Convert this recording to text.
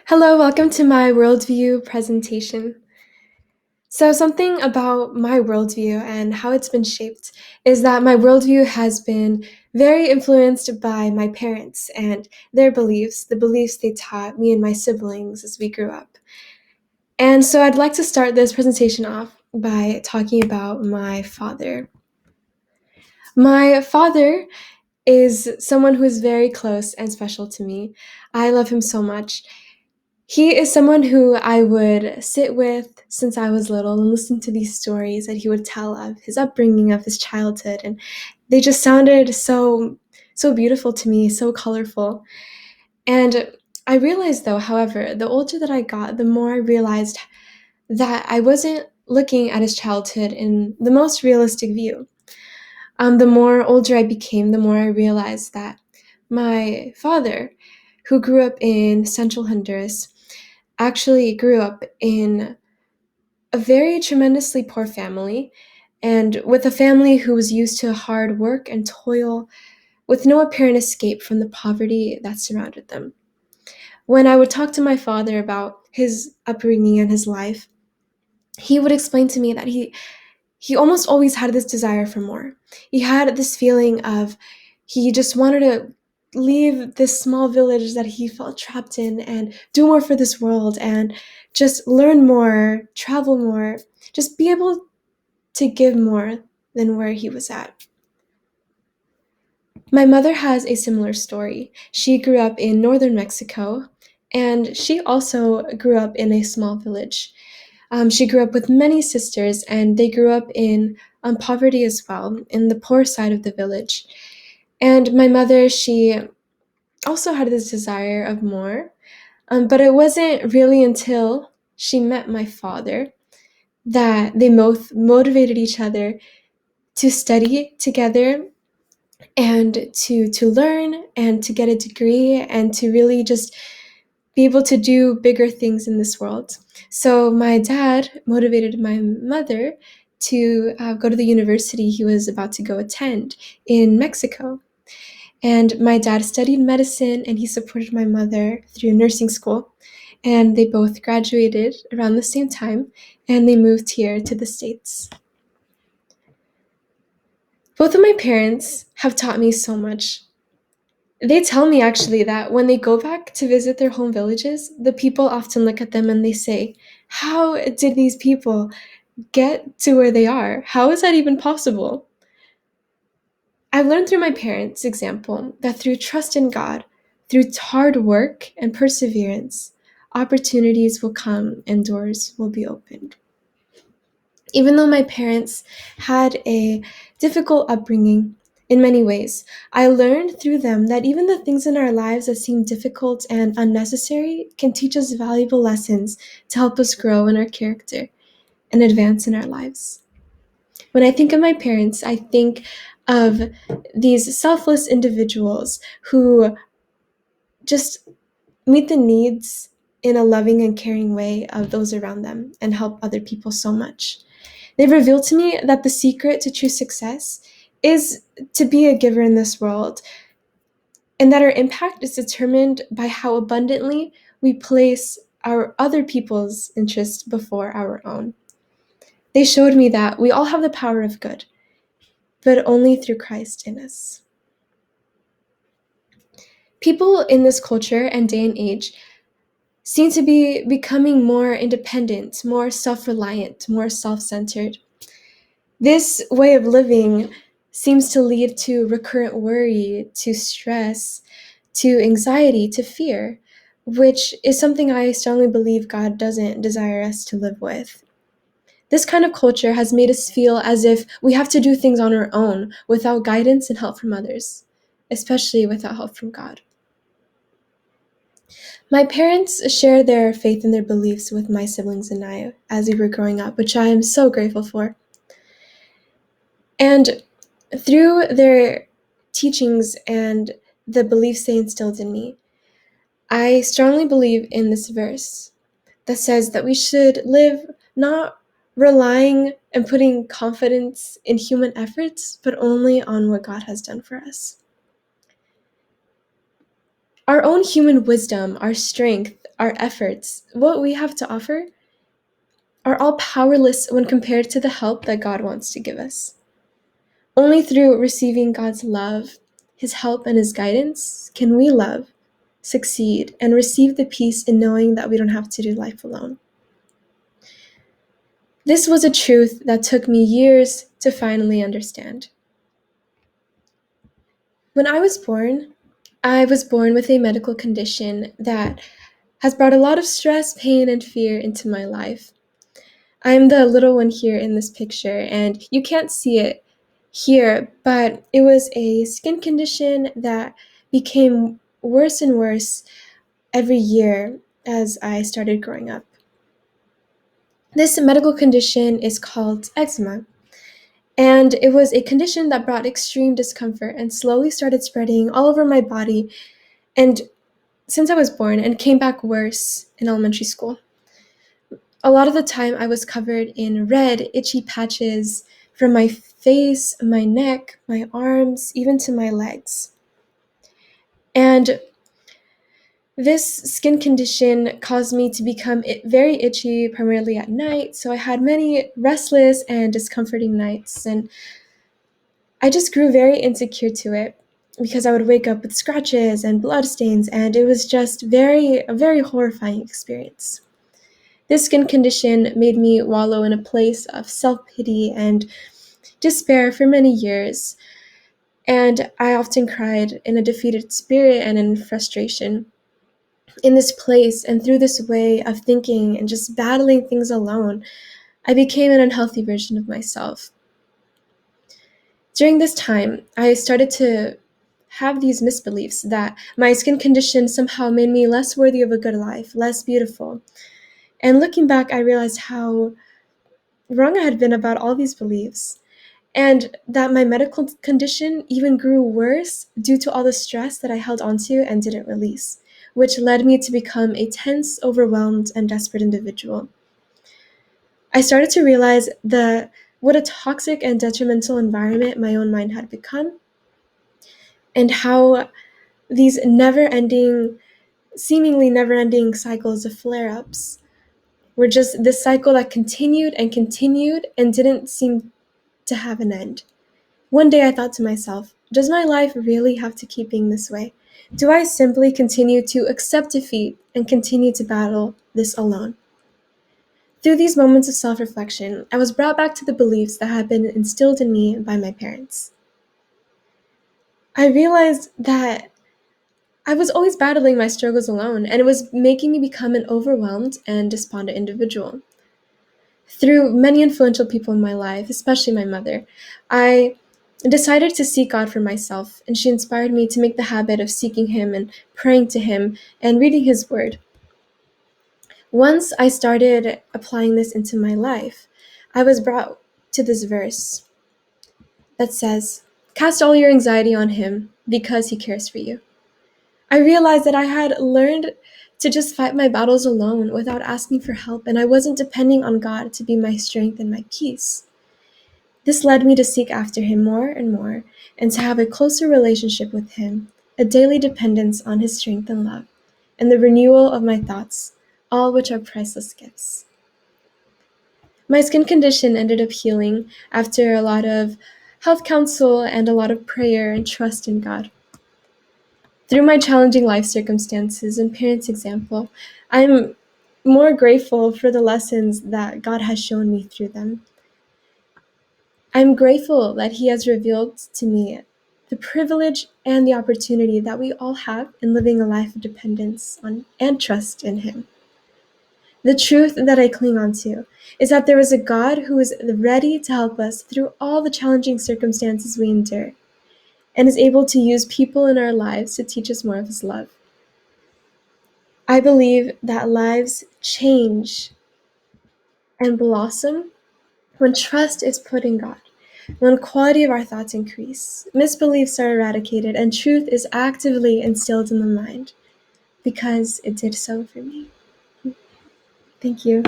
Hello, welcome to my worldview presentation. So, something about my worldview and how it's been shaped is that my worldview has been very influenced by my parents and their beliefs, the beliefs they taught me and my siblings as we grew up. And so, I'd like to start this presentation off by talking about my father. My father is someone who is very close and special to me. I love him so much. He is someone who I would sit with since I was little and listen to these stories that he would tell of his upbringing, of his childhood, and they just sounded so beautiful to me, so colorful. And I realized though, however, the older that I got, the more I realized that I wasn't looking at his childhood in the most realistic view. The more older I became, the more I realized that my father, who grew up in central Honduras, actually grew up in a very tremendously poor family and with a family who was used to hard work and toil with no apparent escape from the poverty that surrounded them. When I would talk to my father about his upbringing and his life, he would explain to me that he almost always had this desire for more. He had this feeling of he just wanted to leave this small village that he felt trapped in and do more for this world and just learn more, travel more, just be able to give more than where he was at. My mother has a similar story. She grew up in northern Mexico and she also grew up in a small village. She grew up with many sisters, and they grew up in poverty as well, in the poor side of the village. And my mother, she also had this desire of more, but it wasn't really until she met my father that they both motivated each other to study together and to learn and to get a degree and to really just be able to do bigger things in this world. So my dad motivated my mother to go to the university he was about to go attend in Mexico. And my dad studied medicine and he supported my mother through nursing school. And they both graduated around the same time and they moved here to the States. Both of my parents have taught me so much. They tell me actually that when they go back to visit their home villages, the people often look at them and they say, how did these people get to where they are? How is that even possible? I've learned through my parents' example that through trust in God, through hard work and perseverance, opportunities will come and doors will be opened. Even though my parents had a difficult upbringing in many ways, I learned through them that even the things in our lives that seem difficult and unnecessary can teach us valuable lessons to help us grow in our character and advance in our lives. When I think of my parents, I think of these selfless individuals who just meet the needs in a loving and caring way of those around them and help other people so much. They've revealed to me that the secret to true success is to be a giver in this world, and that our impact is determined by how abundantly we place our other people's interests before our own. They showed me that we all have the power of good, but only through Christ in us. People in this culture and day and age seem to be becoming more independent, more self reliant, more self centered. This way of living seems to lead to recurrent worry, to stress, to anxiety, to fear, which is something I strongly believe God doesn't desire us to live with. This kind of culture has made us feel as if we have to do things on our own without guidance and help from others, especially without help from God. My parents share their faith and their beliefs with my siblings and I as we were growing up, which I am so grateful for. And through their teachings and the beliefs they instilled in me, I strongly believe in this verse that says that we should live not relying and putting confidence in human efforts, but only on what God has done for us. Our own human wisdom, our strength, our efforts, what we have to offer, are all powerless when compared to the help that God wants to give us. Only through receiving God's love, His help, and His guidance can we love, succeed, and receive the peace in knowing that we don't have to do life alone. This was a truth that took me years to finally understand. When I was born with a medical condition that has brought a lot of stress, pain, and fear into my life. I'm the little one here in this picture, and you can't see it here, but it was a skin condition that became worse and worse every year as I started growing up. This medical condition is called eczema, and it was a condition that brought extreme discomfort and slowly started spreading all over my body, and since I was born, and came back worse in elementary school. A lot of the time, I was covered in red, itchy patches from my face, my neck, my arms, even to my legs. And this skin condition caused me to become very itchy, primarily at night. So I had many restless and discomforting nights. And I just grew very insecure to it because I would wake up with scratches and bloodstains. And it was just a very horrifying experience. This skin condition made me wallow in a place of self-pity and despair for many years, and I often cried in a defeated spirit and in frustration. In this place and through this way of thinking and just battling things alone, I became an unhealthy version of myself. During this time, I started to have these misbeliefs that my skin condition somehow made me less worthy of a good life, less beautiful. And looking back, I realized how wrong I had been about all these beliefs, and that my medical condition even grew worse due to all the stress that I held onto and didn't release, which led me to become a tense, overwhelmed, and desperate individual. I started to realize what a toxic and detrimental environment my own mind had become, and how these seemingly never ending cycles of flare ups were just this cycle that continued and didn't seem to have an end. One day I thought to myself, does my life really have to keep being this way? Do I simply continue to accept defeat and continue to battle this alone? Through these moments of self reflection, I was brought back to the beliefs that had been instilled in me by my parents. I realized that I was always battling my struggles alone, and it was making me become an overwhelmed and despondent individual. Through many influential people in my life, especially my mother, I decided to seek God for myself, and she inspired me to make the habit of seeking Him and praying to Him and reading His Word. Once I started applying this into my life, I was brought to this verse that says, "Cast all your anxiety on Him because He cares for you." I realized that I had learned to just fight my battles alone without asking for help, and I wasn't depending on God to be my strength and my peace. This led me to seek after Him more and more, and to have a closer relationship with Him, a daily dependence on His strength and love, and the renewal of my thoughts, all which are priceless gifts. My skin condition ended up healing after a lot of health counsel and a lot of prayer and trust in God. Through my challenging life circumstances and parents' example, I'm more grateful for the lessons that God has shown me through them. I'm grateful that He has revealed to me the privilege and the opportunity that we all have in living a life of dependence on and trust in Him. The truth that I cling on to is that there is a God who is ready to help us through all the challenging circumstances we endure, and is able to use people in our lives to teach us more of His love. I believe that lives change and blossom when trust is put in God, when quality of our thoughts increase, misbeliefs are eradicated, and truth is actively instilled in the mind, because it did so for me. Thank you.